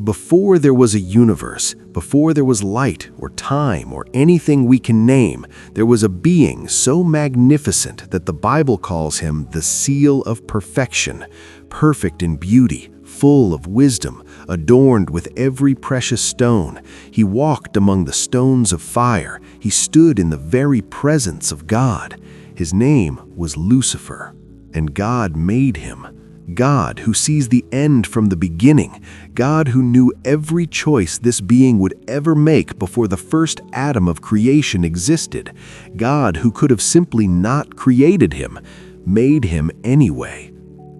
Before there was a universe, before there was light or time or anything we can name, there was a being so magnificent that the Bible calls him the seal of perfection, perfect in beauty, full of wisdom, adorned with every precious stone. He walked among the stones of fire. He stood in the very presence of God. His name was Lucifer, and God made him. God who sees the end from the beginning, God who knew every choice this being would ever make before the first atom of creation existed, God who could have simply not created him, made him anyway.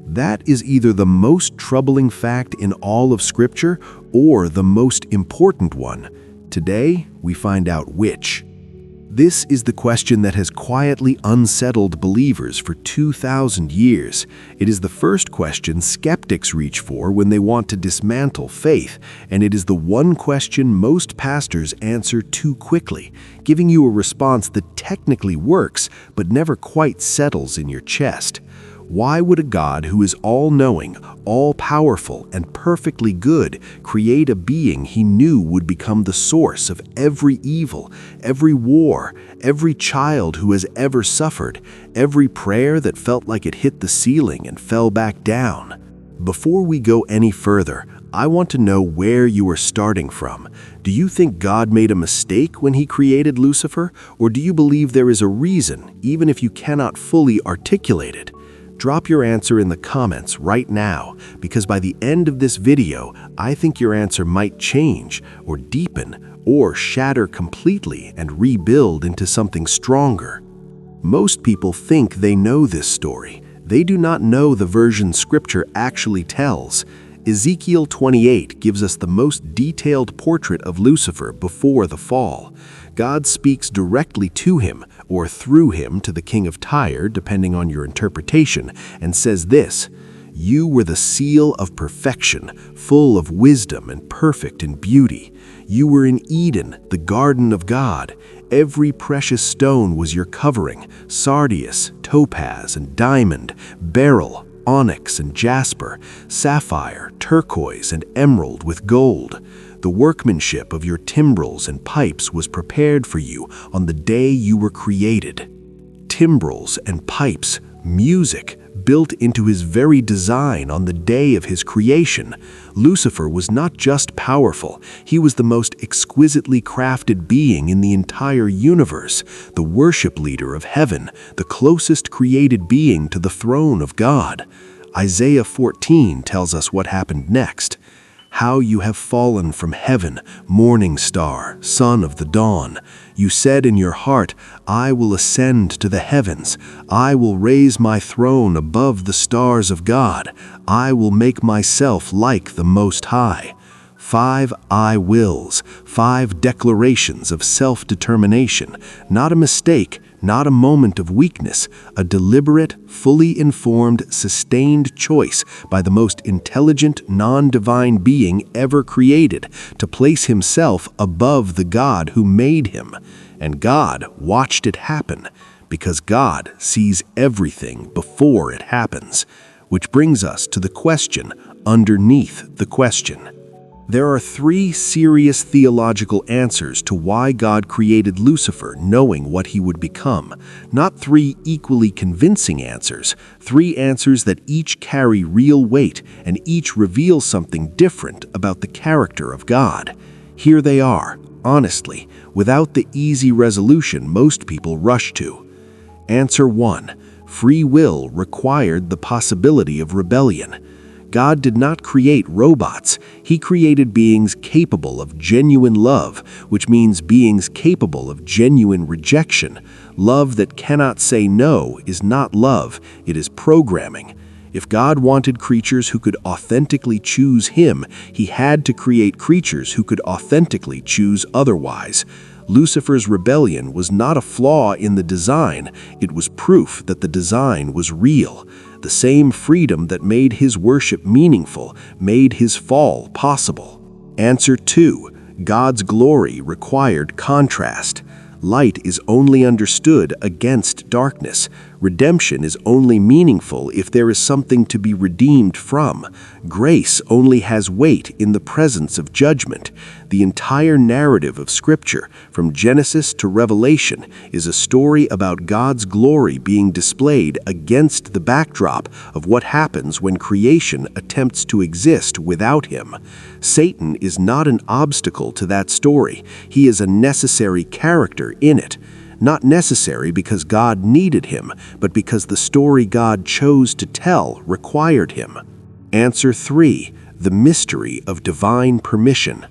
That is either the most troubling fact in all of Scripture or the most important one. Today, we find out which. This is the question that has quietly unsettled believers for 2,000 years. It is the first question skeptics reach for when they want to dismantle faith, and it is the one question most pastors answer too quickly, giving you a response that technically works but never quite settles in your chest. Why would a God who is all-knowing, all-powerful, and perfectly good create a being he knew would become the source of every evil, every war, every child who has ever suffered, every prayer that felt like it hit the ceiling and fell back down? Before we go any further, I want to know where you are starting from. Do you think God made a mistake when he created Lucifer, or do you believe there is a reason, even if you cannot fully articulate it? Drop your answer in the comments right now, because by the end of this video, I think your answer might change, or deepen, or shatter completely and rebuild into something stronger. Most people think they know this story. They do not know the version Scripture actually tells. Ezekiel 28 gives us the most detailed portrait of Lucifer before the fall. God speaks directly to him, or through him to the king of Tyre, depending on your interpretation, and says this: "You were the seal of perfection, full of wisdom and perfect in beauty. You were in Eden, the garden of God. Every precious stone was your covering: sardius, topaz, and diamond, beryl, onyx and jasper, sapphire, turquoise, and emerald with gold. The workmanship of your timbrels and pipes was prepared for you on the day you were created." Timbrels and pipes, music, built into his very design on the day of his creation. Lucifer was not just powerful, he was the most exquisitely crafted being in the entire universe, the worship leader of heaven, the closest created being to the throne of God. Isaiah 14 tells us what happened next. "How you have fallen from heaven, morning star, son of the dawn. You said in your heart, I will ascend to the heavens. I will raise my throne above the stars of God. I will make myself like the Most High." 5 I wills, 5 declarations of self-determination, not a mistake, not a moment of weakness, a deliberate, fully informed, sustained choice by the most intelligent, non-divine being ever created to place himself above the God who made him. And God watched it happen, because God sees everything before it happens. Which brings us to the question underneath the question. There are 3 serious theological answers to why God created Lucifer knowing what he would become. Not 3 equally convincing answers, 3 answers that each carry real weight and each reveal something different about the character of God. Here they are, honestly, without the easy resolution most people rush to. Answer 1. Free will required the possibility of rebellion. God did not create robots. He created beings capable of genuine love, which means beings capable of genuine rejection. Love that cannot say no is not love, it is programming. If God wanted creatures who could authentically choose him, he had to create creatures who could authentically choose otherwise. Lucifer's rebellion was not a flaw in the design, it was proof that the design was real. The same freedom that made his worship meaningful made his fall possible. Answer 2. God's glory required contrast. Light is only understood against darkness. Redemption is only meaningful if there is something to be redeemed from. Grace only has weight in the presence of judgment. The entire narrative of Scripture, from Genesis to Revelation, is a story about God's glory being displayed against the backdrop of what happens when creation attempts to exist without Him. Satan is not an obstacle to that story. He is a necessary character in it. Not necessary because God needed him, but because the story God chose to tell required him. Answer 3. The mystery of divine permission.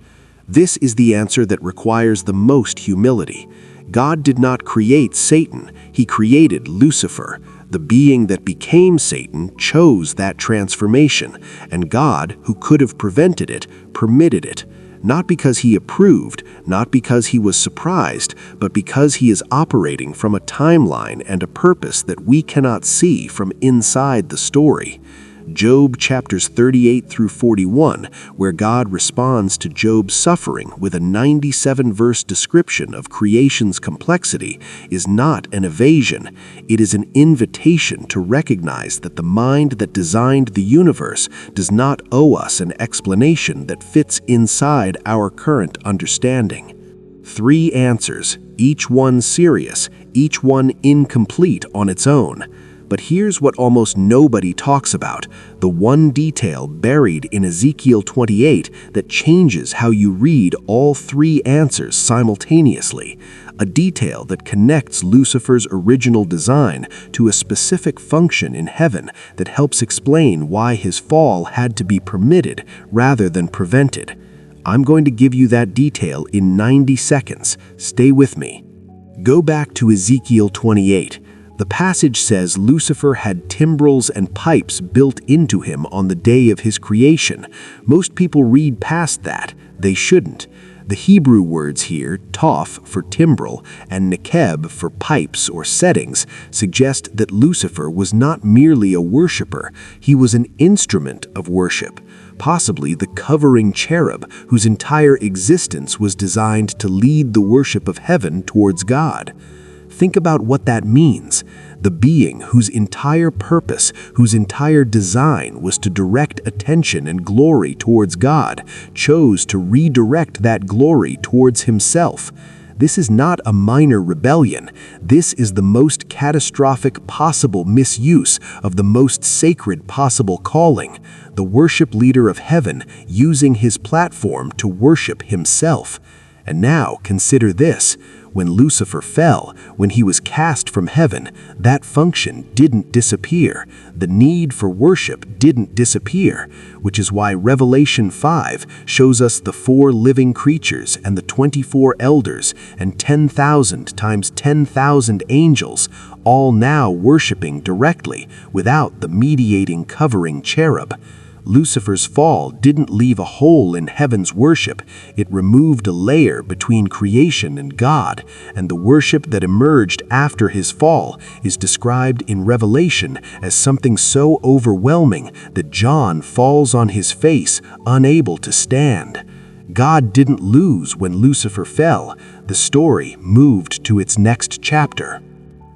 This is the answer that requires the most humility. God did not create Satan, He created Lucifer. The being that became Satan chose that transformation, and God, who could have prevented it, permitted it. Not because He approved, not because He was surprised, but because He is operating from a timeline and a purpose that we cannot see from inside the story. Job chapters 38 through 41, where God responds to Job's suffering with a 97-verse description of creation's complexity, is not an evasion. It is an invitation to recognize that the mind that designed the universe does not owe us an explanation that fits inside our current understanding. 3 answers, each one serious, each one incomplete on its own. But here's what almost nobody talks about, the one detail buried in Ezekiel 28 that changes how you read all 3 answers simultaneously, a detail that connects Lucifer's original design to a specific function in heaven that helps explain why his fall had to be permitted rather than prevented. I'm going to give you that detail in 90 seconds. Stay with me. Go back to Ezekiel 28. The passage says Lucifer had timbrels and pipes built into him on the day of his creation. Most people read past that. They shouldn't. The Hebrew words here, toph for timbrel and nekeb for pipes or settings, suggest that Lucifer was not merely a worshiper. He was an instrument of worship, possibly the covering cherub whose entire existence was designed to lead the worship of heaven towards God. Think about what that means. The being whose entire purpose, whose entire design was to direct attention and glory towards God, chose to redirect that glory towards himself. This is not a minor rebellion. This is the most catastrophic possible misuse of the most sacred possible calling, the worship leader of heaven using his platform to worship himself. And now consider this. When Lucifer fell, when he was cast from heaven, that function didn't disappear. The need for worship didn't disappear, which is why Revelation 5 shows us the 4 living creatures and the 24 elders and 10,000 times 10,000 angels, all now worshiping directly without the mediating covering cherub. Lucifer's fall didn't leave a hole in heaven's worship. It removed a layer between creation and God, and the worship that emerged after his fall is described in Revelation as something so overwhelming that John falls on his face, unable to stand. God didn't lose when Lucifer fell. The story moved to its next chapter.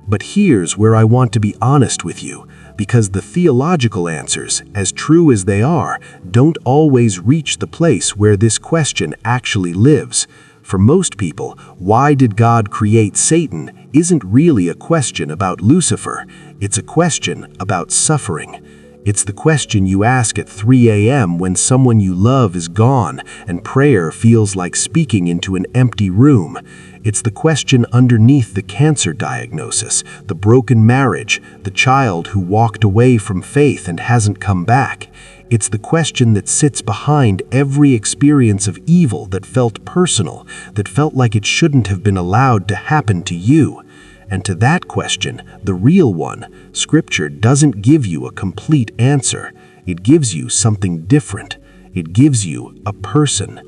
But here's where I want to be honest with you, because the theological answers, as true as they are, don't always reach the place where this question actually lives. For most people, why did God create Satan isn't really a question about Lucifer. It's a question about suffering. It's the question you ask at 3 a.m. when someone you love is gone and prayer feels like speaking into an empty room. It's the question underneath the cancer diagnosis, the broken marriage, the child who walked away from faith and hasn't come back. It's the question that sits behind every experience of evil that felt personal, that felt like it shouldn't have been allowed to happen to you. And to that question, the real one, Scripture doesn't give you a complete answer. It gives you something different. It gives you a person.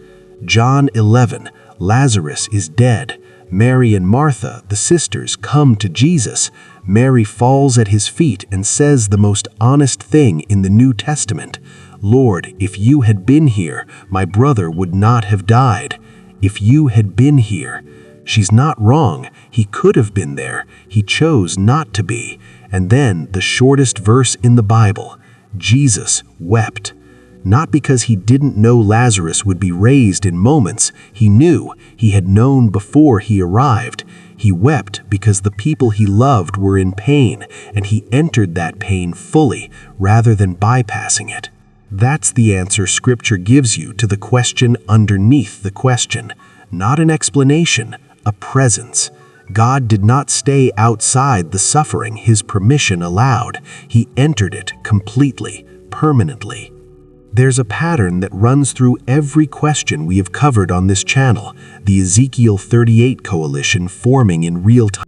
John 11, Lazarus is dead. Mary and Martha, the sisters, come to Jesus. Mary falls at his feet and says the most honest thing in the New Testament. Lord, if you had been here, my brother would not have died. If you had been here. She's not wrong. He could have been there. He chose not to be. And then the shortest verse in the Bible, Jesus wept. Not because he didn't know Lazarus would be raised in moments. He knew. He had known before he arrived. He wept because the people he loved were in pain, and he entered that pain fully rather than bypassing it. That's the answer Scripture gives you to the question underneath the question. Not an explanation, a presence. God did not stay outside the suffering his permission allowed. He entered it completely, permanently. There's a pattern that runs through every question we have covered on this channel, the Ezekiel 38 coalition forming in real time.